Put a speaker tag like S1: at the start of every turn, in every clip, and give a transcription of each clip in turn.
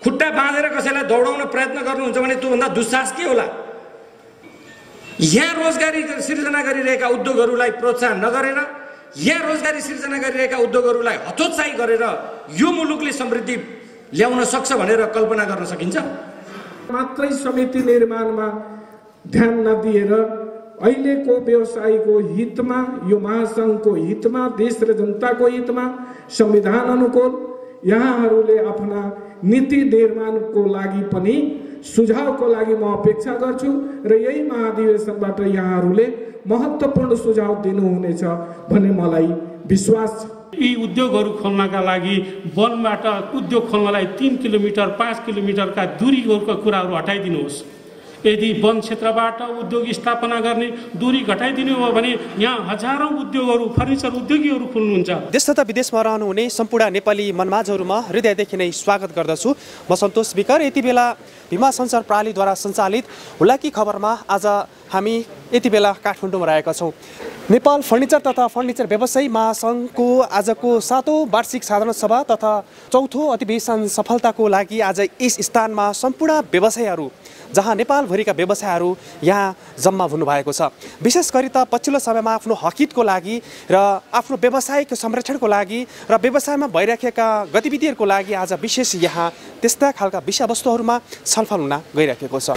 S1: खुट्टा बाँधेर कसैलाई दौडाउन प्रयत्न गर्नुहुन्छ भने त्योभन्दा दुस्साहस के होला? यहाँ रोजगारी सिर्जना गरिरहेका उद्योगहरूलाई प्रोत्साहन नगरेर, यहाँ रोजगारी सिर्जना गरिरहेका उद्योगहरूलाई हतोत्साही गरेर यो मुलुकले समृद्धि ल्याउन सक्छ भनेर कल्पना गर्न सकिन्छ?
S2: मात्रै समिति निर्माणमा ध्यान नदिएर अहिलेको व्यवसायीको हितमा, यो महासङ्घको हितमा, देश र जनताको हितमा, संविधान अनुकूल यहाँहरूले आफ्ना नीति निर्माणको लागि पनि सुझावको लागि म अपेक्षा गर्छु र यही महाधिवेशनबाट यहाँहरूले महत्त्वपूर्ण सुझाव दिनुहुनेछ भन्ने मलाई विश्वास छ।
S3: यी उद्योगहरू खोल्नका लागि वनबाट उद्योग खोल्नलाई 3 किलोमिटर 5 किलोमिटरका दूरीका कुराहरू हटाइदिनुहोस्। यदि वन क्षेत्रबाट उद्योग स्थापना गर्ने दूरी घटाइदिनु हो भने यहाँ हजारौं उद्योगहरू, फर्निचर उद्योगीहरू खुल्नुहुन्छ।
S4: देश तथा विदेशमा रहनुहुने सम्पूर्ण नेपाली मनमाझहरूमा हृदयदेखि नै स्वागत गर्दछु। म सन्तोष विकर। यति बेला भीमा सञ्चार प्रणालीद्वारा सञ्चालित हुलाकी खबरमा आज हामी यति बेला काठमाडौँमा रहेका छौँ। नेपाल फर्निचर तथा फर्निचर व्यवसायी महासङ्घको आजको 7औं वार्षिक साधारण सभा तथा 4थो अधिवेशन सफलताको लागि आज यस स्थानमा सम्पूर्ण व्यवसायीहरू, जहाँ नेपालभरिका व्यवसायहरू यहाँ जम्मा हुनुभएको छ। विशेष गरी त पछिल्लो समयमा आफ्नो हकितको लागि र आफ्नो व्यवसायको संरक्षणको लागि र व्यवसायमा भइरहेका गतिविधिहरूको लागि आज विशेष यहाँ त्यस्ता खालका विषयवस्तुहरूमा छलफल हुन गइरहेको छ।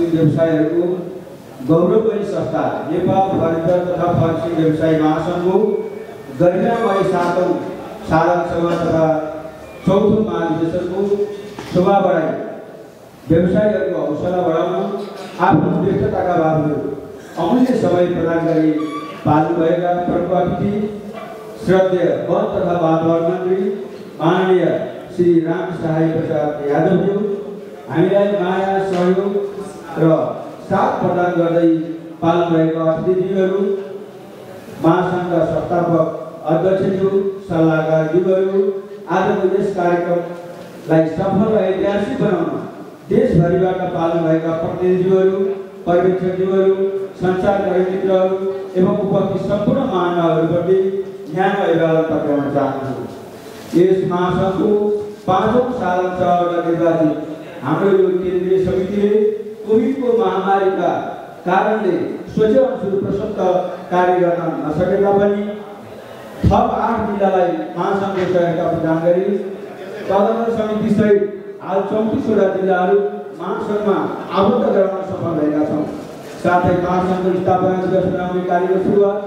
S5: व्यवसायहरूको गौरवमय संस्था नेपाल फर्निचर तथा फर्निचर व्यवसायी महासङ्घको गरिमामय 7औं साधारण सभा तथा 4थो महाधिवेशनको शोभा बढाई व्यवसायीहरूको हौसला बढाउन आफ्नो व्यस्तताका बावजुद अमूल्य समय प्रदान गरी पाल्नुभएका प्रमुख अतिथि श्रद्धेय वन तथा वातावरण मन्त्री माननीय श्री राम सहाय प्रसाद यादवज्यू, हामीलाई माया, सहयोग र साथ प्रदान गर्दै पाल्नुभएका अतिथिज्यूहरू, महासङ्घका संस्थापक अध्यक्षज्यू, सल्लाहकारज्यूहरू, आजको यस कार्यक्रमलाई सफल र ऐतिहासिक बनाउन देशभरिबाट पाल्नुभएका प्रतिनिधिज्यूहरू, पर्यवेक्षकज्यूहरू, सञ्चारकर्मी मित्रहरू एवं उपस्थित सम्पूर्ण महानुभावहरूप्रति न्यानो अभिवादन टक्राउन चाहन्छु। यस महासङ्घको 5औं साधारण सभाबाट निर्वाचित हाम्रो यो केन्द्रीय समितिले कोभिडको महामारीका कारणले सोचे अनुसार प्रशस्त कार्य गर्न नसकेका पनि थप 8 जिल्लालाई महासङ्घको सहयोगता प्रदान गरी तदनुसार समिति सहित हाल 34वटा जिल्लाहरू महासङ्घमा आबद्ध गराउन सफल भएका छौँ। साथै महासङ्घको स्थापना दिवस मनाउने कार्यको सुरुवात,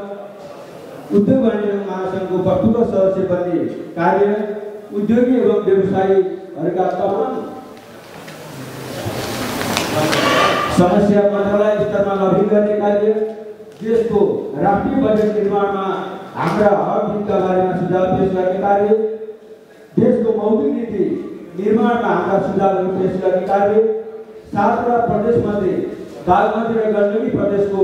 S5: उद्योग वाणिज्य महासङ्घको भूतपूर्व सदस्य बन्ने कार्य, उद्योगी एवं व्यवसायीहरूका तमाम समस्या मन्त्रालय स्तरमा लभित गर्ने कार्य, देशको राष्ट्रिय बजेट निर्माणमा हाम्रा हक हितका बारेमा सुझाव पेश गर्ने कार्य, देशको मौलिक नीति निर्माणमा हाम्रा सुझावहरू पेश गर्ने कार्य, 7वटा प्रदेशमध्ये बागमती र गण्डकी प्रदेशको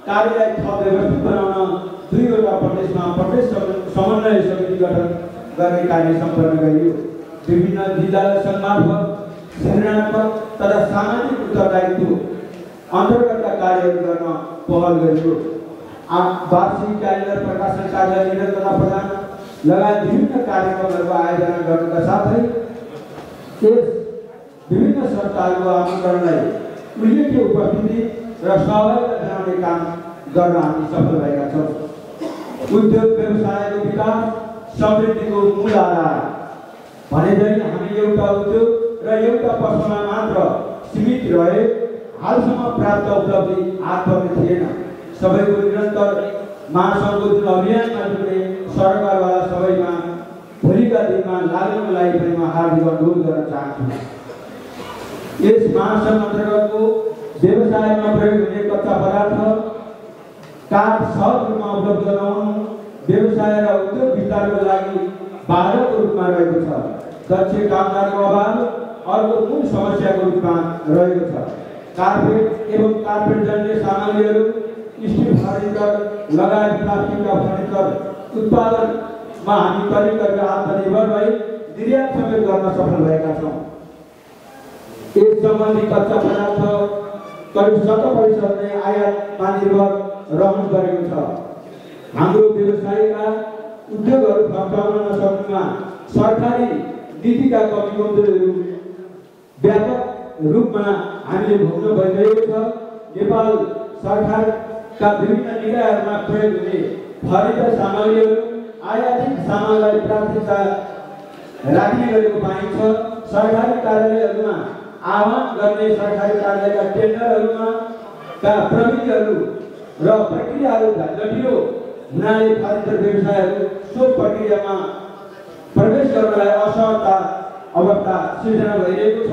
S5: कार्यलाई थप व्यवस्थित बनाउन 2वटा प्रदेशमा प्रदेश समन्वय समिति गठन गर्ने कार्य सम्पन्न गरियो। विभिन्न जिल्ला सङ्घमार्फत सृजनात्मक तथा सामाजिक उत्तरदायित्व अन्तर्गतका कार्यहरू गर्न पहल गरियो। वार्षिक क्यालेन्डर प्रकाशन कार्य निरन्तरता प्रदान, लगायत विभिन्न कार्यक्रमहरूको आयोजना गर्नुका साथै यस विभिन्न संस्थाहरूको आमन्त्रणलाई उल्लेख्य उपस्थिति र सहभागिता जनाउने काम गर्न हामी सफल भएका छौँ। उद्योग व्यवसायको विकास समृद्धिको मूल आधार भने झैँ हामी एउटा उद्योग र एउटा पसलमा मात्र सीमित रहे हालसम्म प्राप्त उपलब्धि आत्मनिर्भर थिएन। सबैको निरन्तर महासङ्घको जुन अभियानमा जुट्ने सरकारवाला सबैमा भोलिका दिनमा लाग्नुको लागि पनि म हार्दिक अनुरोध गर्न चाहन्छु। यस महासङ्घ अन्तर्गतको व्यवसायमा प्रयोग हुने कच्चा पदार्थ काठ सहज रूपमा उपलब्ध गराउनु व्यवसाय र उद्योग विस्तारको लागि बाधकको रूपमा रहेको छ। दक्ष कामदारको अभाव अर्को मूल समस्याको रूपमा रहेको छ। कार्पेट एवं कार्पेट जन्य सामग्रीहरू स्टिल फर्निचर लगायत प्लास्टिकका फर्निचर उत्पादनमा हामी करिब आत्मनिर्भर भई निर्यात समेत गर्न सफल भएका छौँ। यस सम्बन्धी कच्चा पदार्थ करिब 70% नै आयातमा निर्भर रहनु परेको छ। हाम्रो व्यवसायका उद्योगहरू फर्काउन नसक्नुमा सरकारी नीतिका कमी कमजोरीहरू व्यापक रूपमा हामीले भोग्न भइरहेको छ। नेपाल सरकारका विभिन्न निकायहरूमा प्रयोग हुने फर्निचर सामग्रीहरू आयातित सामानलाई प्राथमिकता राख्ने गरेको पाइन्छ। सरकारी कार्यालयहरूमा आह्वान गर्ने सरकारी कार्यालयका टेन्डरहरूमा का प्रविधिहरू र प्रक्रियाहरू जटिलो हुनाले फर्निचर व्यवसायहरू सो प्रक्रियामा प्रवेश गर्नलाई असहजता अवस्था सिर्जना भइरहेको छ।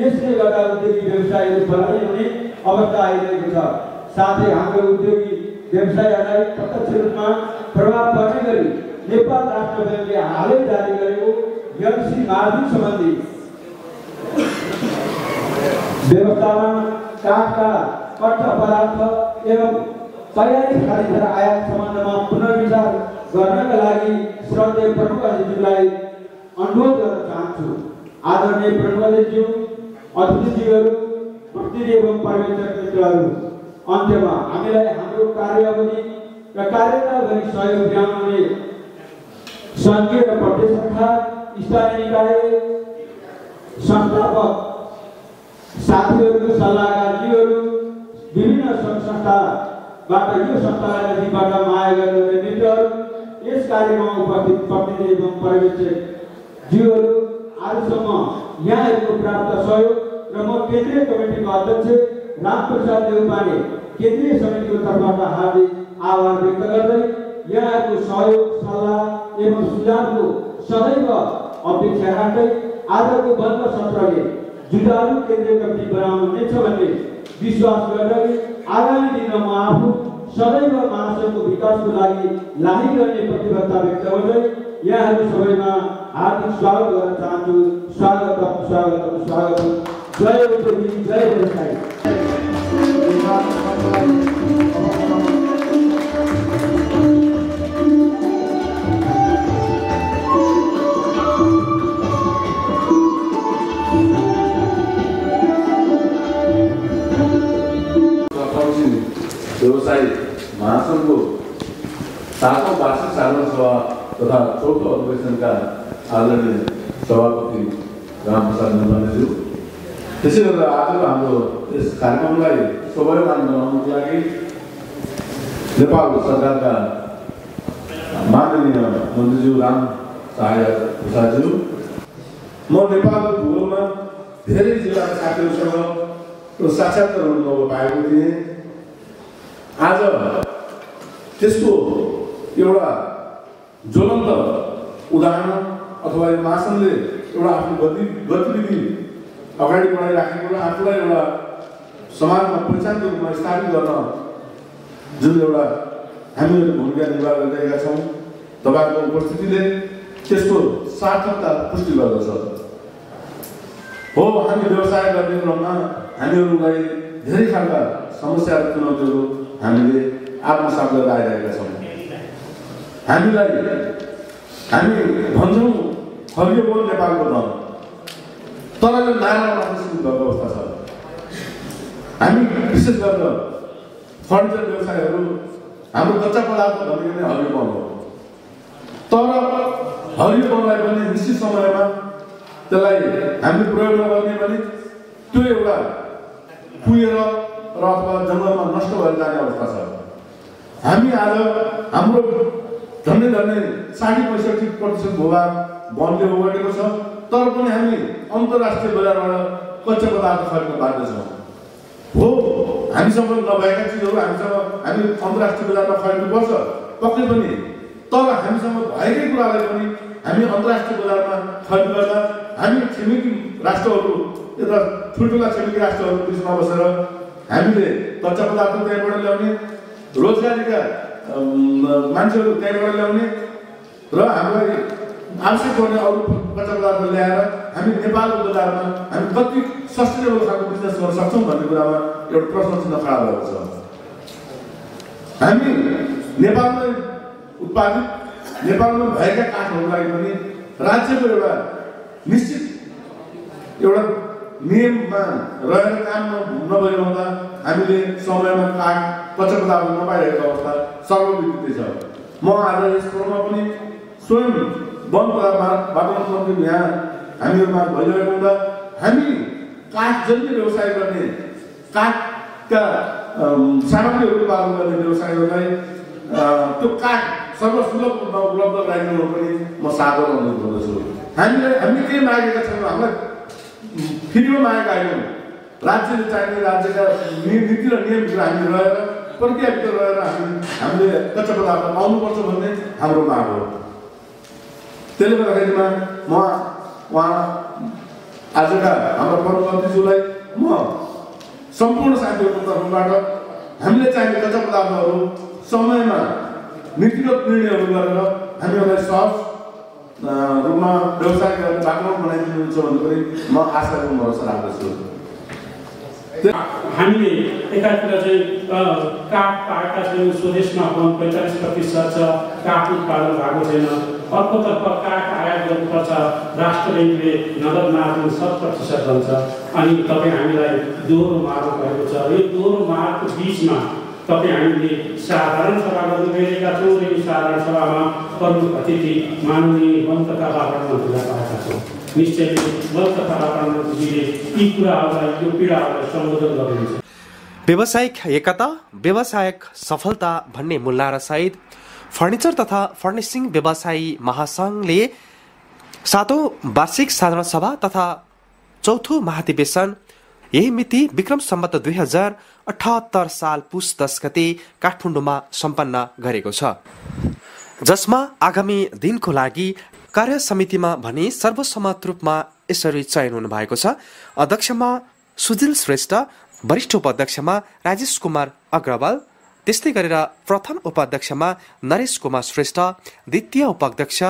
S5: यसले गर्दा उद्योगी व्यवसायहरू बलियो हुने अवस्था आइरहेको छ। साथै हाम्रो उद्योगी व्यवसायहरूलाई प्रत्यक्ष रूपमा प्रभाव पर्ने गरी नेपाल राष्ट्र ब्याङ्कले हालै जारी गरेको एमसी मार्जिन सम्बन्धी व्यवस्थामा काठका कच्चा पदार्थ एवं तयारी खरिद र आयात सम्बन्धमा पुनर्विचार गर्नका लागि श्रद्धेय प्रमुख अतिथिज्यूलाई अनुरोध गर्न चाहन्छु। आदरणीय प्रमुख अतिथिज्यू, अतिथिज्यूहरू, प्रतिनिधि एवं पर्यवेक्षक मित्रहरू, अन्त्यमा हामीलाई हाम्रो कार्य अवधि र कार्यकाल गरी सहयोग पुर्याउने सङ्घीय र प्रदेश सरकार, स्थानीय निकाय, संस्थापक साथीहरूको सल्लाहकारज्यूहरू, विभिन्न सङ्घ संस्थाबाट यो संस्थालाई नजिकबाट माया गर्ने मित्रहरू, यस कार्यक्रममा उपस्थित प्रतिनिधि एवं पर्यवेक्षक ज्यूहरू, आजसम्म यहाँहरूको प्राप्त सहयोग र म केन्द्रीय कमिटीको अध्यक्ष रामप्रसाद देउपाने केन्द्रीय समितिको तर्फबाट हार्दिक आभार व्यक्त गर्दै यहाँहरूको सहयोग सल्लाह एवं सुझावको सदैव अपेक्षा राख्दै आजको बन्द सत्रले जुटालु केन्द्रीय कमिटी बनाउनुहुनेछ भन्ने विश्वास गर्दै आगामी दिनमा म आफू सदैव महासङ्घको विकासको लागि लागिरहने प्रतिबद्धता व्यक्त गर्दै यहाँहरू सबैमा हार्दिक स्वागत गर्न चाहन्छु। स्वागतम स्वागतम स्वागतम। जय उद्योगी, जय व्यवसायी।
S6: व्यवसायी महासङ्घको 7औं वार्षिक साधारण सभा तथा 4थो अधिवेशनका आदरणीय सभापति रामप्रसाद देउपानेज्यू, त्यसै गर्दा आजको हाम्रो यस कार्यक्रमलाई शोभायमान बनाउनको लागि नेपाल सरकारका माननीय मन्त्रीज्यू राम सहाय प्रसादज्यू, म नेपालको भूगोलमा धेरै जिल्लाका साथीहरूसँग साक्षात्कार हुने मौका पाएको थिएँ। आज त्यसको एउटा ज्वलन्त उदाहरण अथवा यो महासङ्घले एउटा आफ्नो गतिविधि अगाडि बढाइराखेको र आफूलाई एउटा समाजमा पहिचानको रूपमा स्थापित गर्न जुन एउटा हामीहरूले भूमिका निर्वाह गरिरहेका छौँ, तपाईँहरूको उपस्थितिले त्यसको सार्थकता पुष्टि गर्दछ। हो, हामी व्यवसाय गर्ने क्रममा हामीहरूलाई धेरै खालका समस्या र चुनौतीहरू हामीले आत्मसात गरेर आइरहेका छौँ। हामी भन्छौँ हरियो बोल नेपालको धन, तर यो नारामा प्रस्तुत भएको अवस्था छ। हामी विशेष गरेर फर्निचर व्यवसायहरू हाम्रो कच्चा पदार्थ भनेको नै हरियो बोल हो, तर हरियो वनलाई पनि निश्चित समयमा त्यसलाई हामीले प्रयोग नगर्ने भने त्यो एउटा कुहेर र अथवा जङ्गलमा नष्ट भएर जाने अवस्था छ। हामी आज हाम्रो झन्डै 60-65% भूभाग वनले ओगटेको छ, तर पनि हामी अन्तर्राष्ट्रिय बजारबाट कच्चा पदार्थ खरिद्न बाध्य छौँ। हो, हामीसँग नभएका चिजहरू हामी अन्तर्राष्ट्रिय बजारमा खरिद्नुपर्छ पक्कै पनि, तर हामीसँग भएकै कुरालाई पनि हामी अन्तर्राष्ट्रिय बजारमा खरिद गर्दा हामी छिमेकी राष्ट्रहरू यता ठुल्ठुला छिमेकी राष्ट्रहरूको बिचमा बसेर हामीले कच्चा पदार्थ त्यहाँबाट ल्याउने, रोजगारीका मान्छेहरू त्यहाँबाट ल्याउने र हामीलाई आवश्यक पर्ने अरू कच्चा पदार्थ ल्याएर हामी नेपालको बजारमा हामी कति सस्टेनेबल खालको बिजनेस गर्न सक्छौँ भन्ने कुरामा एउटा प्रश्न चिन्ह खडा भएको छ। हामी नेपालमा उत्पादित नेपालमा भएका काठहरूलाई पनि राज्यको एउटा निश्चित एउटा नियममा रहेर काम नभइरहँदा हामीले समयमा काठ कच्चा पदार्थ नपाइरहेको अवस्था सर्वविदित छ। म आज यस क्रममा पनि स्वयं वन वातावरण मन्त्री यहाँ हामीहरूमा भइरहेको हुँदा हामी काठजन्य व्यवसाय गर्ने काठका सामग्रीहरू उत्पादन गर्ने व्यवसायहरूलाई त्यो काठ सर्वसुलभ रूपमा उपलब्ध गराइदिनु पनि म सादर अनुरोध गर्दछु। हामीले के मागेका छौँ, हामीलाई फ्रीमा मागेका होइनौँ। राज्यले चाहिने राज्यका नीति र नियमभित्र हामी रहेर प्रक्रियाभित्र रहेर हामीले कच्चा पदार्थ पाउनुपर्छ भन्ने हाम्रो माग हो। त्यसले गर्दाखेरिमा म उहाँ आजका हाम्रा प्रधानमन्त्रीज्यूलाई म सम्पूर्ण साथीहरूको तर्फबाट हामीले चाहिने कच्चा पदार्थहरू समयमा नीतिगत निर्णयहरू गरेर हामीहरूलाई सहज रूपमा व्यवसाय गर्ने वातावरण बनाइदिनुहुन्छ भन्ने पनि म आशा र भरोसा राख्दछु।
S3: हामीले एकातिर चाहिँ काठ पाएका छौँ, स्वदेशमा 45% छ, काठ उत्पादन भएको छैन। अर्कोतर्फ काठ आयात गर्नुपर्छ, राष्ट्र ब्याङ्कले नगद मार्जिन 7% भन्छ। अनि तपाईँ हामीलाई दोहोरो माग भएको छ। यो दोहोरो मागको बिचमा तपाईँ हामीले साधारण सभा गर्नु गइरहेका छौँ र यो साधारण सभामा प्रमुख अतिथि माननीय वन तथा वातावरण मन्त्रीलाई पाएका छौँ। निश्चय वन तथा वातावरण मन्त्रीले यी कुराहरूलाई, यो पीडाहरूलाई सम्बोधन गर्नुहुन्छ।
S4: व्यावसायिक एकता, व्यावसायिक सफलता भन्ने मुल्लारसहित फर्निचर तथा फर्निसिङ व्यवसायी महासङ्घले 7औं वार्षिक साधारण सभा तथा 4थो महाधिवेशन यही मिति विक्रम सम्वत 2078 साल पुस 10 गते काठमाडौँमा सम्पन्न गरेको छ, जसमा आगामी दिनको लागि कार्य समितिमा भने सर्वसम्मत रूपमा यसरी चयन हुनु भएको छ। अध्यक्षमा सुजिल श्रेष्ठ, वरिष्ठ उपाध्यक्षमा राजेश कुमार अग्रवाल, त्यस्तै गरेर प्रथम उपाध्यक्षमा नरेश कुमार श्रेष्ठ, द्वितीय उपाध्यक्ष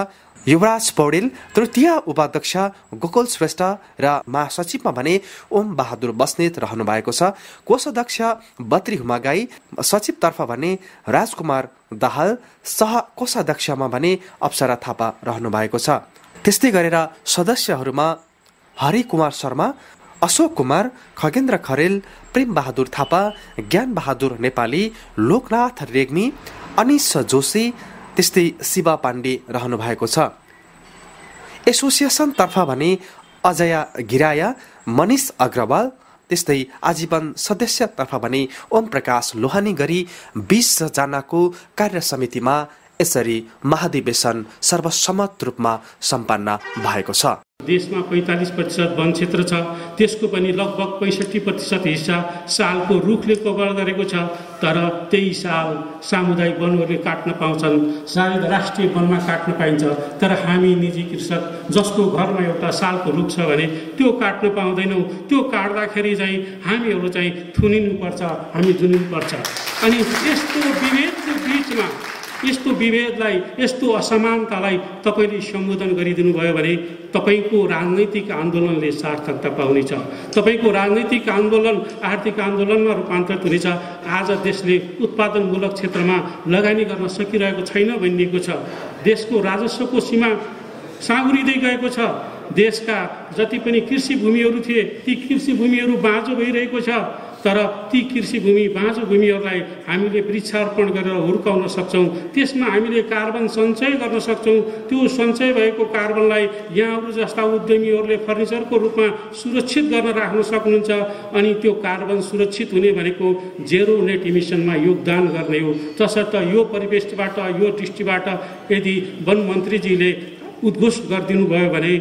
S4: युवराज पौडेल, तृतीय उपाध्यक्ष गोकुल श्रेष्ठ र महासचिवमा भने ओम बहादुर बस्नेत रहनु भएको छ। कोषाध्यक्ष बद्री हुमागाई, सचिवतर्फ भने राजकुमार दाहाल, सह कोषाध्यक्षमा भने अप्सरा थापा रहनु भएको छ। त्यस्तै गरेर सदस्यहरूमा हरि कुमार शर्मा, अशोक कुमार, खगेन्द्र खरेल, प्रेम बहादुर थापा, ज्ञान बहादुर नेपाली, लोकनाथ रेग्मी, अनिश जोशी, त्यस्तै शिवा पाण्डे रहनु भएको छ। एसोसिएसनतर्फ भने अजय गिराया, मनिष अग्रवाल, त्यस्तै आजीवन सदस्यतर्फ भने ओम प्रकाश लोहानी गरी 20 जनाको कार्य समितिमा यसरी महाधिवेशन सर्वसम्मत रूपमा सम्पन्न भएको छ।
S3: देशमा 45% वन क्षेत्र छ, त्यसको पनि लगभग 65% हिस्सा सालको रुखले कभर गरेको छ। तर त्यही साल सामुदायिक वनहरूले काट्न पाउँछन्, सायद राष्ट्रिय वनमा काट्न पाइन्छ, तर हामी निजी कृषक जसको घरमा एउटा सालको रुख छ भने त्यो काट्न पाउँदैनौँ। त्यो काट्दाखेरि चाहिँ हामीहरू चाहिँ थुनिनुपर्छ, हामी जुनिनुपर्छ। अनि यस्तो विभेदको बिचमा यस्तो विभेदलाई, यस्तो असमानतालाई तपाईँले सम्बोधन गरिदिनु भयो भने तपाईँको राजनैतिक आन्दोलनले सार्थकता पाउनेछ। तपाईँको राजनैतिक आन्दोलन आर्थिक आन्दोलनमा रूपान्तरित हुनेछ। आज देशले उत्पादनमूलक क्षेत्रमा लगानी गर्न सकिरहेको छैन भनिएको छ। देशको राजस्वको सीमा साँगुरिँदै गएको छ। देशका जति पनि कृषि भूमिहरू थिए ती कृषि भूमिहरू बाँझो भइरहेको छ। तर ती कृषि भूमि बाँझो भूमिहरूलाई हामीले वृक्षारोपण गरेर हुर्काउन सक्छौँ। त्यसमा हामीले कार्बन सञ्चय गर्न सक्छौँ। त्यो सञ्चय भएको कार्बनलाई यहाँहरू जस्ता उद्यमीहरूले फर्निचरको रूपमा सुरक्षित गर्न राख्न सक्नुहुन्छ। अनि त्यो कार्बन सुरक्षित हुने भनेको जेरो नेट इमिसनमा योगदान गर्ने हो। तसर्थ यो परिवेशबाट, यो दृष्टिबाट यदि वन मन्त्रीजीले उद्घोष गरिदिनु भयो भने,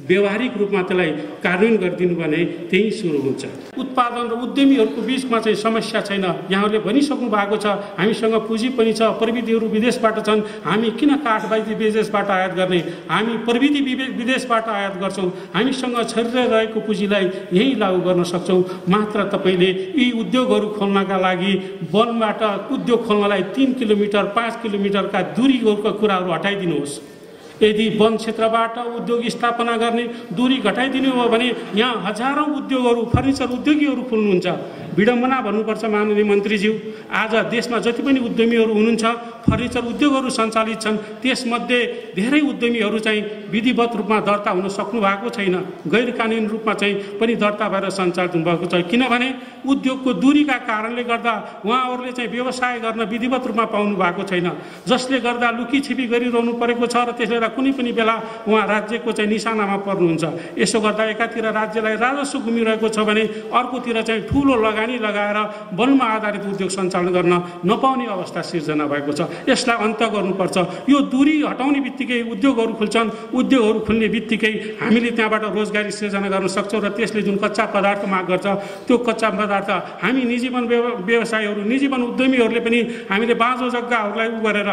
S3: व्यवहारिक रूपमा त्यसलाई कार्यान्वयन गरिदिनु भने त्यही सुरु हुन्छ। उत्पादन र उद्यमीहरूको बिचमा चाहिँ समस्या छैन। यहाँहरूले भनिसक्नु भएको छ हामीसँग पुँजी पनि छ, प्रविधिहरू विदेशबाट छन्, हामी किन काठ विदेशबाट आयात गर्ने? हामी प्रविधि विदेशबाट आयात गर्छौँ। हामीसँग छरिरहेको पुँजीलाई यहीँ लागू गर्न सक्छौँ। मात्र तपाईँले यी उद्योगहरू खोल्नका लागि वनबाट उद्योग खोल्नलाई 3 किलोमिटर 5 किलोमिटरका दूरीको कुराहरू हटाइदिनुहोस्। यदि वन क्षेत्रबाट उद्योग स्थापना गर्ने दूरी घटाइदिनु हो भने यहाँ हजारौँ उद्योगहरू, फर्निचर उद्योगीहरू खुल्नुहुन्छ। विडम्बना भन्नुपर्छ माननीय मन्त्रीज्यू, आज देशमा जति पनि उद्यमीहरू हुनुहुन्छ, फर्निचर उद्योगहरू सञ्चालित छन्, त्यसमध्ये धेरै उद्यमीहरू चाहिँ विधिवत रूपमा दर्ता हुन सक्नु भएको छैन। गैर कानुनी रूपमा चाहिँ पनि दर्ता भएर सञ्चालित हुनुभएको छ। किनभने उद्योगको दूरीका कारणले गर्दा उहाँहरूले चाहिँ व्यवसाय गर्न विधिवत रूपमा पाउनु भएको छैन, जसले गर्दा लुकीछिपी गरिरहनु परेको छ र त्यसले कुनै पनि बेला उहाँ राज्यको चाहिँ निशानामा पर्नुहुन्छ। यसो गर्दा एकातिर राज्यलाई राजस्व गुमिरहेको छ भने अर्कोतिर चाहिँ ठुलो लगानी लगाएर वनमा आधारित उद्योग सञ्चालन गर्न नपाउने अवस्था सिर्जना भएको छ। यसलाई अन्त गर्नुपर्छ। यो दूरी हटाउने बित्तिकै उद्योगहरू खुल्छन्। उद्योगहरू खुल्ने बित्तिकै हामीले त्यहाँबाट रोजगारी सिर्जना गर्न सक्छौँ र त्यसले जुन कच्चा पदार्थ माग गर्छ त्यो कच्चा पदार्थ हामी निजीवन व्यवसायहरू, निजीवन उद्यमीहरूले पनि हामीले बाँझो जग्गाहरूलाई गरेर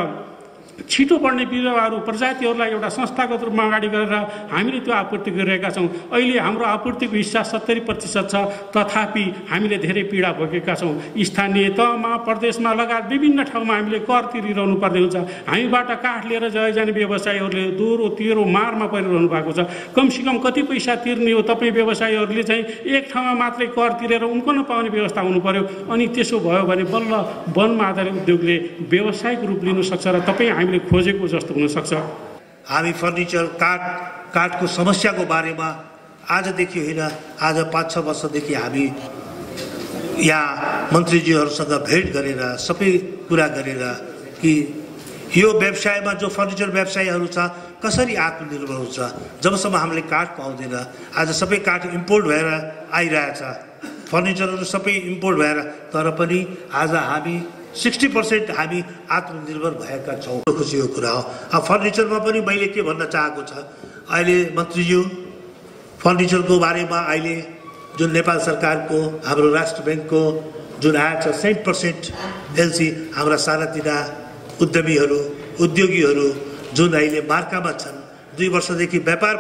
S3: छिटो बढ्ने बिरुवाहरू, प्रजातिहरूलाई एउटा संस्थागत रूपमा अगाडि गरेर हामीले त्यो आपूर्ति गरिरहेका छौँ। अहिले हाम्रो आपूर्तिको हिस्सा 70% छ, तथापि हामीले धेरै पीडा भोगेका छौँ। स्थानीय तहमा, प्रदेशमा लगायत विभिन्न ठाउँमा हामीले कर तिरिरहनु पर्ने हुन्छ। हामीबाट काठ लिएर जाने व्यवसायीहरूले दोहोरो तेह्रो मारमा परिरहनु भएको छ। कमसेकम कति पैसा तिर्ने हो? तपाईँ व्यवसायीहरूले चाहिँ एक ठाउँमा मात्रै कर तिरेर उनको नपाउने व्यवस्था हुनु पर्यो। अनि त्यसो भयो भने बल्ल वनमा आधारित उद्योगले व्यावसायिक रूप लिन सक्छ र तपाईँ हामीले खोजेको जस्तो हुन सक्छ।
S7: हामी फर्निचर काठको समस्याको बारेमा आजदेखि होइन, आज 5-6 वर्षदेखि हामी यहाँ मन्त्रीजीहरूसँग भेट गरेर सबै कुरा गरेर कि यो व्यवसायमा जो फर्निचर व्यवसायीहरू छ कसरी आत्मनिर्भर हुन्छ। जबसम्म हामीले काठ पाउँदैन, आज सबै काठ इम्पोर्ट भएर आइरहेछ, फर्निचरहरू सबै इम्पोर्ट भएर, तर पनि आज हामी 60% हामी आत्मनिर्भर भएका छौँ। खुसीको कुरा हो। फर्निचरमा पनि मैले के भन्न चाहेको छ, अहिले मन्त्रीज्यू फर्निचरको बारेमा अहिले जुन नेपाल सरकारको, हाम्रो राष्ट्र ब्याङ्कको जुन आएको छ 60% एलसी, हाम्रा सानातिना उद्यमीहरू, उद्योगीहरू जुन अहिले मार्कामा छन्, 2 वर्षदेखि व्यापार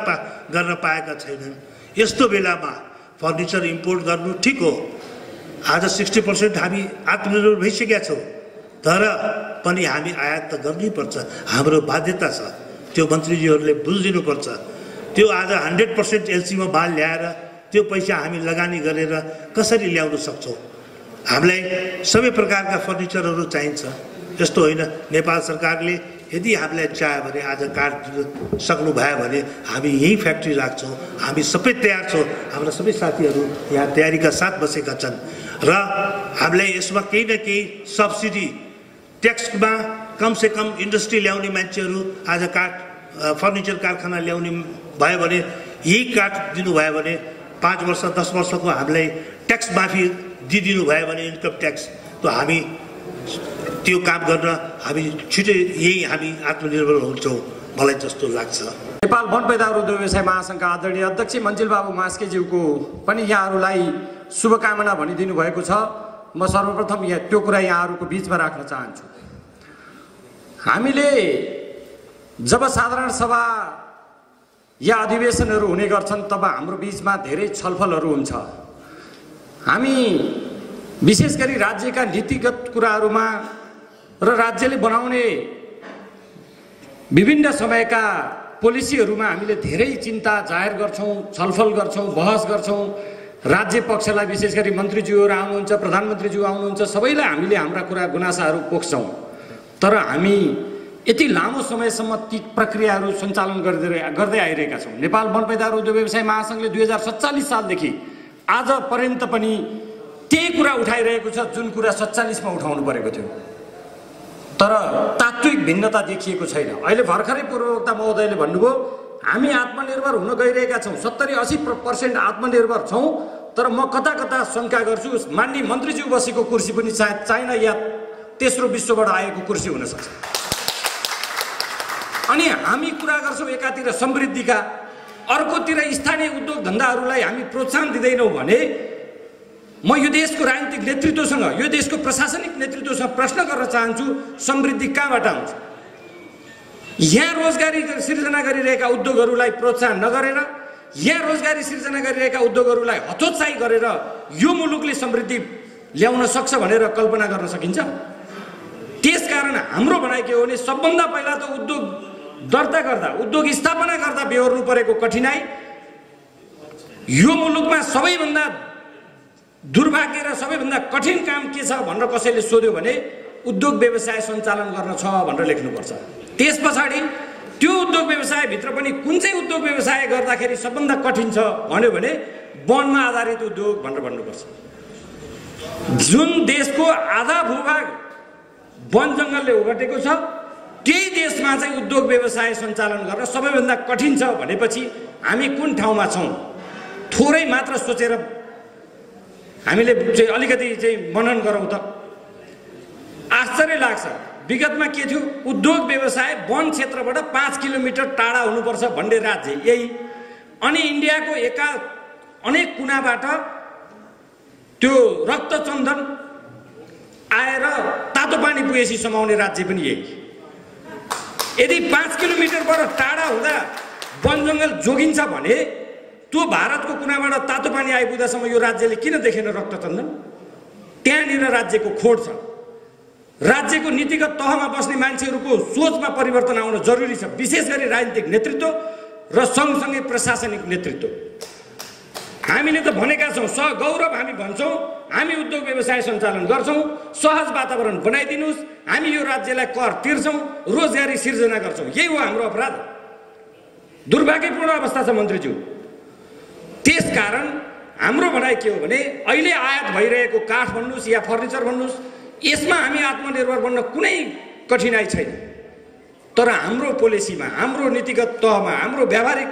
S7: गर्न पाएका छैनन्, यस्तो बेलामा फर्निचर इम्पोर्ट गर्नु ठिक हो। आज 60% हामी आत्मनिर्भर भइसकेका छौँ, तर पनि हामी आयात त गर्नैपर्छ, हाम्रो बाध्यता छ। त्यो मन्त्रीजीहरूले बुझिदिनुपर्छ। त्यो आज 100% एलसीमा माल ल्याएर त्यो पैसा हामी लगानी गरेर कसरी ल्याउन सक्छौँ? हामीलाई सबै प्रकारका फर्निचरहरू चाहिन्छ। यस्तो होइन, नेपाल सरकारले यदि हामीलाई चाह्यो भने आज काठ दिन सक्नुभयो भने हामी यहीँ फ्याक्ट्री राख्छौँ। हामी सबै तयार छौँ। हाम्रा सबै साथीहरू यहाँ तयारीका साथ बसेका छन् र हामीलाई यसमा केही न केही सब्सिडी ट्याक्समा कमसेकम इन्डस्ट्री ल्याउने मान्छेहरू आज काठ फर्निचर कारखाना ल्याउने भयो भने यही काठ दिनुभयो भने 5 वर्ष 10 वर्षको हामीलाई ट्याक्स माफी दिइदिनु भयो भने इन्कम ट्याक्स, त हामी त्यो काम गर्न हामी छिटै यही हामी आत्मनिर्भर हुन्छौँ मलाई जस्तो लाग्छ।
S1: नेपाल वन पैदावार उद्योग व्यवसाय महासङ्घका आदरणीय अध्यक्ष मन्जिल बाबु मास्केज्यूको पनि यहाँहरूलाई शुभकामना भनिदिनु भएको छ। म सर्वप्रथम त्यो कुरा यहाँहरूको बिचमा राख्न चाहन्छु। हामीले जब साधारण सभा या अधिवेशनहरू हुने गर्छन् तब हाम्रो बिचमा धेरै छलफलहरू हुन्छ। हामी विशेष गरी राज्यका नीतिगत कुराहरूमा र राज्यले बनाउने विभिन्न समयका पोलिसीहरूमा हामीले धेरै चिन्ता जाहेर गर्छौँ, छलफल गर्छौँ, बहस गर्छौँ। राज्य पक्षलाई विशेष गरी मन्त्रीज्यूहरू आउनुहुन्छ, प्रधानमन्त्रीज्यू आउनुहुन्छ, सबैलाई हामीले हाम्रा कुरा गुनासाहरू पोख्छौँ। तर हामी यति लामो समयसम्म ती प्रक्रियाहरू सञ्चालन गर्दै आइरहेका छौँ। नेपाल वन पैदावार उद्योग व्यवसाय महासङ्घले 2047 सालदेखि आज पर्यन्त पनि त्यही कुरा उठाइरहेको छ जुन कुरा 47 मा उठाउनु परेको थियो, तर तात्विक भिन्नता देखिएको छैन। अहिले भर्खरै पूर्ववक्ता महोदयले भन्नुभयो हामी आत्मनिर्भर हुन गइरहेका छौँ, 70-80% आत्मनिर्भर छौँ, तर म कता कता शङ्का गर्छु माननीय मन्त्रीज्यू बसेको कुर्सी पनि सायद चाइना या तेस्रो विश्वबाट आएको कुर्सी हुन सक्छ। अनि हामी कुरा गर्छौँ एकातिर समृद्धिका, अर्कोतिर स्थानीय उद्योग धन्दाहरूलाई हामी प्रोत्साहन दिँदैनौँ भने म यो देशको राजनीतिक नेतृत्वसँग, यो देशको प्रशासनिक नेतृत्वसँग प्रश्न गर्न चाहन्छु, समृद्धि कहाँबाट आउँछ? यहाँ रोजगारी सिर्जना गरिरहेका उद्योगहरूलाई प्रोत्साहन नगरेर, यहाँ रोजगारी सिर्जना गरिरहेका उद्योगहरूलाई हतोत्साही गरेर यो मुलुकले समृद्धि ल्याउन सक्छ भनेर कल्पना गर्न सकिन्छ? त्यसकारण हाम्रो भनाइ के हो भने सबभन्दा पहिला त उद्योग दर्ता गर्दा, उद्योग स्थापना गर्दा बेहोर्नु परेको कठिनाइ, यो मुलुकमा सबैभन्दा दुर्भाग्य र सबैभन्दा कठिन काम के छ भनेर कसैले सोध्यो भने उद्योग व्यवसाय सञ्चालन गर्न छ भनेर लेख्नुपर्छ। त्यस पछाडि त्यो उद्योग व्यवसायभित्र पनि कुन चाहिँ उद्योग व्यवसाय गर्दाखेरि सबभन्दा कठिन छ भन्यो भने वनमा आधारित उद्योग भनेर भन्नुपर्छ। जुन देशको आधा भूभाग वन जङ्गलले ओगटेको छ त्यही देशमा चाहिँ उद्योग व्यवसाय सञ्चालन गर्न सबैभन्दा कठिन छ भनेपछि हामी कुन ठाउँमा छौँ? थोरै मात्र सोचेर हामीले चाहिँ अलिकति चाहिँ मनन गरौँ त। आश्चर्य लाग्छ, विगतमा के थियो? उद्योग व्यवसाय वन क्षेत्रबाट 5 किलोमिटर टाढा हुनुपर्छ भन्ने राज्य यही, अनि इन्डियाको अनेक कुनाबाट त्यो रक्तचन्दन आएर तातो पानी पुगेपछि समाउने राज्य पनि यही। यदि 5 किलोमिटरबाट टाढा हुँदा वन जङ्गल जोगिन्छ भने त्यो भारतको कुनाबाट तातो पानी आइपुग्दासम्म यो राज्यले किन देखेन रक्तचन्दन? त्यहाँनिर राज्यको खोड छ। राज्यको नीतिगत तहमा बस्ने मान्छेहरूको सोचमा परिवर्तन आउन जरुरी छ, विशेष गरी राजनीतिक नेतृत्व र सँगसँगै प्रशासनिक नेतृत्व। हामीले त भनेका छौँ, गौरव हामी भन्छौँ हामी उद्योग व्यवसाय सञ्चालन गर्छौँ, सहज वातावरण बनाइदिनुहोस्, हामी यो राज्यलाई कर तिर्छौँ, रोजगारी सिर्जना गर्छौँ। यही हो हाम्रो अपराध। दुर्भाग्यपूर्ण अवस्था छ मन्त्रीज्यू। त्यसकारण हाम्रो भनाइ के हो भने अहिले आयात भइरहेको काठ भन्नुहोस् या फर्निचर भन्नुहोस्, यसमा हामी आत्मनिर्भर बन्न कुनै कठिनाइ छैन, तर हाम्रो पोलिसीमा, हाम्रो नीतिगत तहमा, हाम्रो व्यावहारिक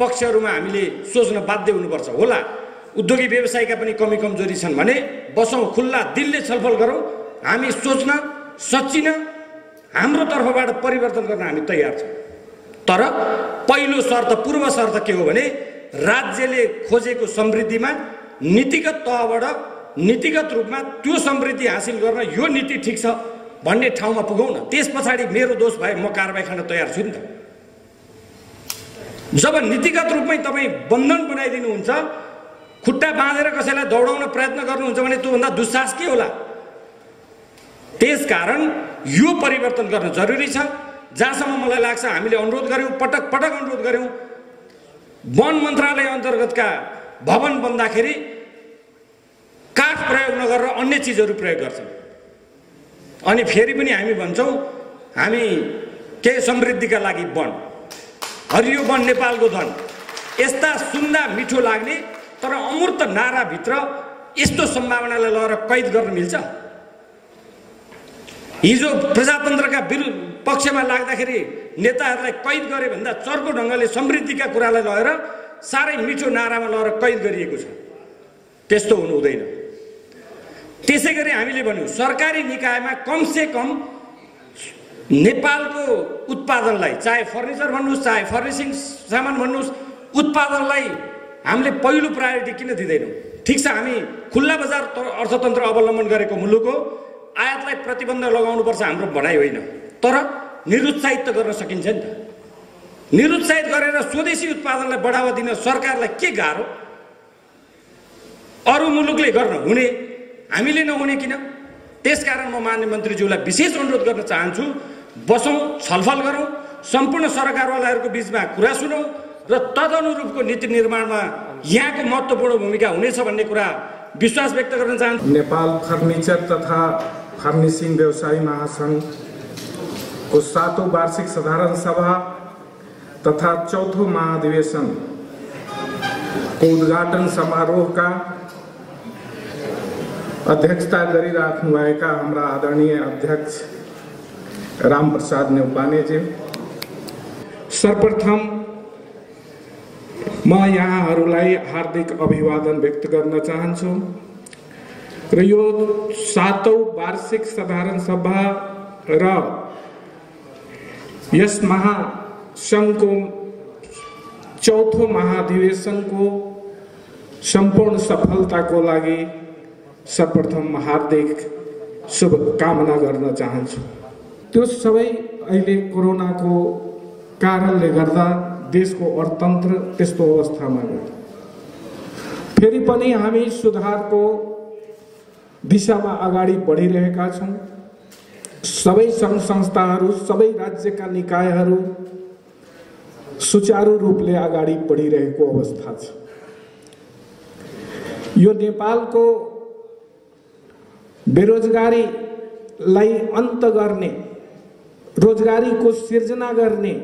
S1: पक्षहरूमा हामीले सोच्न बाध्य हुनुपर्छ। होला उद्योगी व्यवसायका पनि कमी कमजोरी छन् भने बसौँ, खुल्ला दिलले छलफल गरौँ, हामी सोच्न सच्चिन हाम्रो तर्फबाट परिवर्तन गर्न हामी तयार छौँ। तर पहिलो शर्त, पूर्व शर्त के हो भने राज्यले खोजेको समृद्धिमा नीतिगत तहबाट, नीतिगत रूपमा त्यो समृद्धि हासिल गर्न यो नीति ठिक छ भन्ने ठाउँमा पुगौँ न। त्यस पछाडि मेरो दोष भए म कारबाही खान तयार छु नि त। जब नीतिगत रूपमै तपाईँ बन्धन बनाइदिनुहुन्छ, खुट्टा बाँधेर कसैलाई दौडाउन प्रयत्न गर्नुहुन्छ भने त्योभन्दा दुस्साहस के होला? त्यसकारण यो परिवर्तन गर्न जरुरी छ। जहाँसम्म मलाई लाग्छ हामीले अनुरोध गऱ्यौँ, पटक पटक अनुरोध गऱ्यौँ, वन मन्त्रालय अन्तर्गतका भवन बन्दाखेरि काठ प्रयोग नगरेर अन्य चिजहरू प्रयोग गर्छौँ। अनि फेरि पनि हामी भन्छौँ हामी केही समृद्धिका लागि वन, हरियो वन नेपालको धन, यस्ता सुन्दा मिठो लाग्ने तर अमूर्त नाराभित्र यस्तो सम्भावनालाई लगेर कैद गर्न मिल्छ? हिजो प्रजातन्त्रका पक्षमा लाग्दाखेरि नेताहरूलाई कैद गरे भन्दा चर्को ढङ्गले समृद्धिका कुरालाई लगेर साह्रै मिठो नारामा लगेर कैद गरिएको छ। त्यस्तो हुनु हुँदैन। त्यसै गरी हामीले भन्यौँ सरकारी निकायमा कमसे कम नेपालको उत्पादनलाई, चाहे फर्निचर भन्नुहोस्, चाहे फर्निसिङ सामान भन्नुहोस्, उत्पादनलाई हामीले पहिलो प्रायोरिटी किन दिँदैनौँ? ठिक छ, हामी खुल्ला बजार अर्थतन्त्र अवलम्बन गरेको मुलुक हो, आयातलाई प्रतिबन्ध लगाउनुपर्छ हाम्रो भनाइ होइन, तर निरुत्साहित त गर्न सकिन्छ नि त। निरुत्साहित गरेर स्वदेशी उत्पादनलाई बढावा दिन सरकारलाई के गाह्रो? अरू मुलुकले गर्न हुने, हामीले नहुने किन? त्यसकारण म माननीय मन्त्रीज्यूलाई विशेष अनुरोध गर्न चाहन्छु, बसौँ, छलफल गरौँ, सम्पूर्ण सरकारवालाहरूको बिचमा कुरा सुनौँ र तदनुरूपको नीति निर्माणमा यहाँको महत्त्वपूर्ण भूमिका हुनेछ भन्ने कुरा विश्वास व्यक्त गर्न चाहन्छु।
S2: नेपाल फर्निचर तथा फर्निसिङ व्यवसायी महासङ्घको 7औं वार्षिक साधारण सभा तथा 4थो महाधिवेशन को उद्घाटन समारोह का अध्यक्षता गरिराख्नुभएका हाम्रा आदरणीय अध्यक्ष रामप्रसाद नेउपानेजी, सर्वप्रथम म यहाँहरूलाई हार्दिक अभिवादन व्यक्त गर्न चाहन्छु र यो 7औं वार्षिक साधारण सभा र यस महासङ्घको 4थो महाधिवेशनको सम्पूर्ण सफलताको लागि सर्वप्रथम हार्दिक शुभकामना गर्न चाहन्छु। त्यो सबै अहिले कोरोनाको कारणले गर्दा देशको अर्थतन्त्र त्यस्तो अवस्थामा गयो। फेरि पनि हामी सुधारको दिशामा अगाडि बढिरहेका छौँ। सबै सङ्घ संस्थाहरू, सबै राज्यका निकायहरू सुचारू रूपले अगाडि बढिरहेको अवस्था छ। यो नेपालको बेरोजगारीलाई अन्त गर्ने, रोजगारीको सिर्जना गर्ने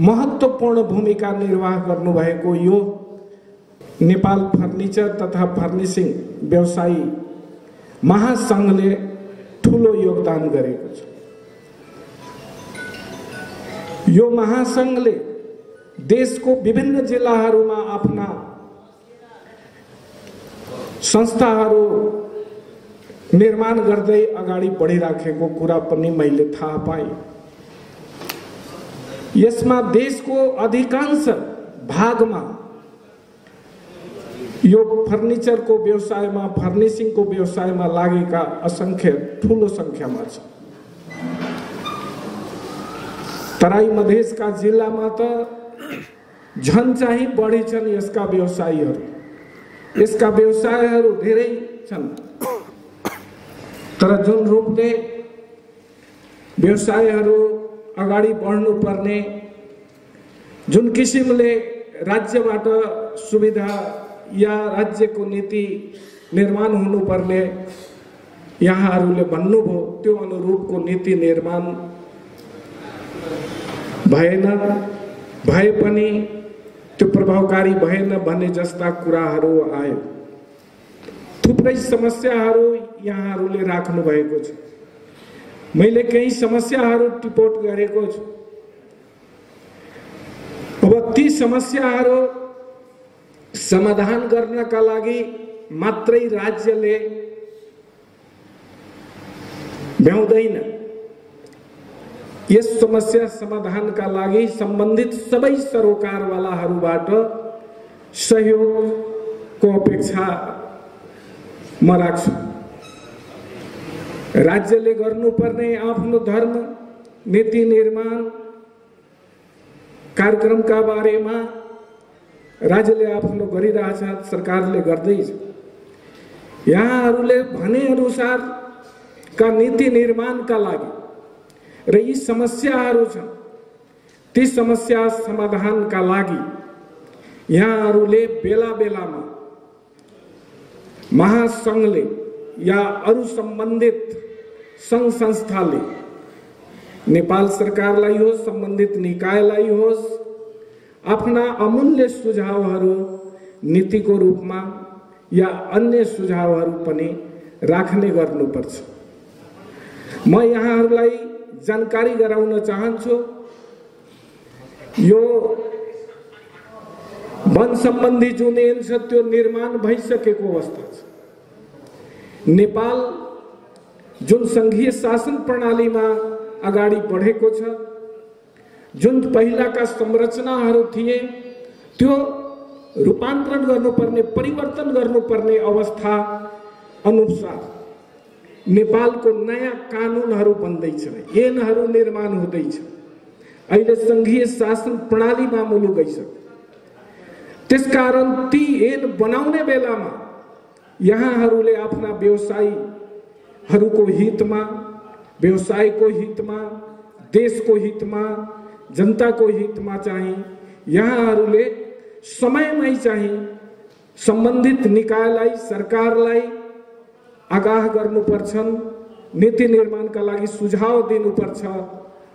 S2: महत्त्वपूर्ण भूमिका निर्वाह गर्नुभएको यो नेपाल फर्निचर तथा फर्निसिङ व्यवसायी महासङ्घले ठुलो योगदान गरेको छ। यो महासङ्घले देशको विभिन्न जिल्लाहरूमा आफ्ना संस्थाहरू निर्माण गर्दै अगाडि बढिराखेको कुरा पनि मैले थाहा पाएँ। यसमा देशको अधिकांश भागमा यो फर्निचरको व्यवसायमा, फर्निसिङको व्यवसायमा लागेका असंख्य ठुलो संख्यामा छ। तराई मधेसका जिल्लामा त झन् चाहिँ बढी छन् यसका व्यवसायीहरू। यसका व्यवसायहरू धेरै छन्, तर जुन रूपले व्यवसायहरू अगाडि बढ्नुपर्ने, जुन किसिमले राज्यबाट सुविधा या राज्यको नीति निर्माण हुनुपर्ने यहाँहरूले भन्नुभयो, त्यो अनुरूपको नीति निर्माण भएन, भए पनि त्यो प्रभावकारी भएन भन्ने जस्ता कुराहरू आयो। थुप्रै समस्याहरू यहाँहरूले राख्नु भएको छ। मैले केही समस्याहरू टिपोट गरेको छु। अब ती समस्याहरू समाधान गर्नका लागि मात्रै राज्यले भ्याउँदैन। यस समस्या समाधानका लागि सम्बन्धित सबै सरोकारवालाहरूबाट सहयोगको अपेक्षा म राख्छु। राज्यले गर्नुपर्ने आफ्नो धर्म नीति निर्माण कार्यक्रमका बारेमा राज्यले आफ्नो गरिरहेछ, सरकारले गर्दैछ। यहाँहरूले भने अनुसारका नीति निर्माणका लागि र यी समस्याहरू छन्, ती समस्या समाधानका लागि यहाँहरूले बेला बेलामा महासङ्घले या अरू सम्बन्धित सङ्घ संस्थाले, नेपाल सरकारलाई होस्, सम्बन्धित निकायलाई होस्, आफ्ना अमूल्य सुझावहरू नीतिको रूपमा या अन्य सुझावहरू पनि राख्ने गर्नुपर्छ। म यहाँहरूलाई जानकारी गराउन चाहन्छु, यो वन सम्बन्धी जुन ऐन छ त्यो निर्माण भइसकेको अवस्था छ। नेपाल जुन संघीय शासन प्रणालीमा अगाडि बढेको छ, जुन पहिलाका संरचनाहरू थिए त्यो रूपान्तरण गर्नुपर्ने, परिवर्तन गर्नुपर्ने अवस्था अनुसार नेपालको नयाँ कानुनहरू बन्दैछ, ऐनहरू निर्माण हुँदैछ। अहिले संघीय शासन प्रणालीमा मुलुक गइसक्यो। त्यसकारण ती ऐन बनाउने बेलामा यहाँहरूले आफ्ना व्यवसायीहरूको हितमा, व्यवसायको हितमा, देशको हितमा, जनताको हितमा चाहिँ यहाँहरूले समयमै चाहिँ सम्बन्धित निकायलाई, सरकारलाई आगाह गर्नुपर्छन्, नीति निर्माणका लागि सुझाव दिनुपर्छ।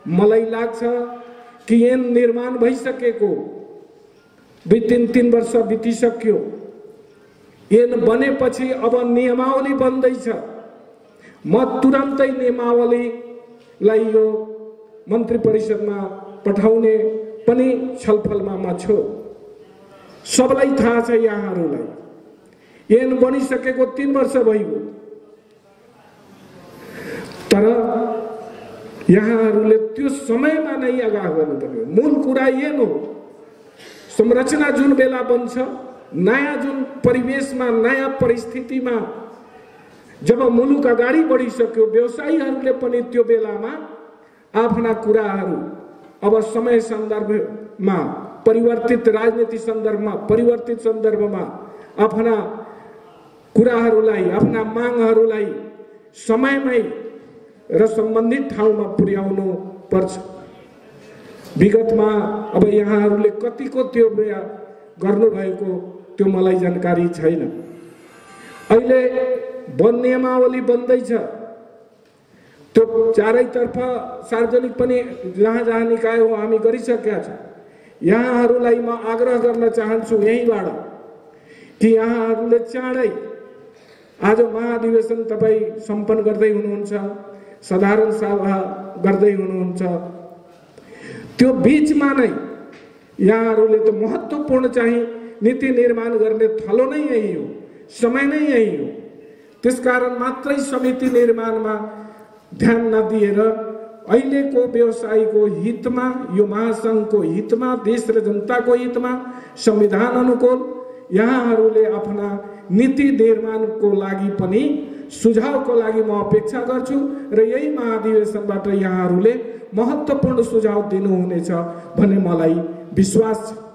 S2: मलाई लाग्छ कि ऐन निर्माण भइसकेको 2-3 वर्ष बितिसक्यो। ऐन बनेपछि अब नियमावली बन्दैछ। म तुरन्तै नियमावलीलाई यो मन्त्री परिषदमा पठाउने पनि छलफलमा म छु। सबलाई थाहा छ यहाँहरूलाई ऐन बनिसकेको 3 वर्ष भइगयो, तर यहाँहरूले त्यो समयमा नै अगाह गर्नु पर्यो। मूल कुरा ऐन हो। संरचना जुन बेला बन्छ, नयाँ जुन परिवेशमा, नयाँ परिस्थितिमा जब मुलुक अगाडि बढिसक्यो, व्यवसायीहरूले पनि त्यो बेलामा आफ्ना कुराहरू अब समय सन्दर्भमा, परिवर्तित राजनीति सन्दर्भमा, परिवर्तित सन्दर्भमा आफ्ना कुराहरूलाई, आफ्ना मागहरूलाई समयमै र सम्बन्धित ठाउँमा पुर्याउनु पर्छ। विगतमा अब यहाँहरूले कतिको त्यो गर्नुभएको त्यो मलाई जानकारी छैन। अहिले वन नियमावली बन्दैछ, त्यो चारैतर्फ सार्वजनिक पनि जहाँ जहाँ निकाय हो हामी गरिसकेका छौँ। यहाँहरूलाई म आग्रह गर्न चाहन्छु यहीँबाट कि यहाँहरूले चाँडै आज महाधिवेशन तपाईँ सम्पन्न गर्दै हुनुहुन्छ, साधारण सभा गर्दै हुनुहुन्छ, त्यो बीचमा नै यहाँहरूले त महत्त्वपूर्ण चाहिँ नीति निर्माण गर्ने थलो नै यही हो, समय नै यही हो। त्यसकारण मात्रै समिति निर्माणमा ध्यान नदिएर अहिलेको व्यवसायीको हितमा, यो महासङ्घको हितमा, देश र जनताको हितमा, संविधान अनुकूल यहाँहरूले आफ्ना नीति निर्माणको लागि पनि सुझावको लागि म अपेक्षा गर्छु र यही महाधिवेशनबाट यहाँहरूले महत्त्वपूर्ण सुझाव दिनुहुनेछ भन्ने मलाई विश्वास छ।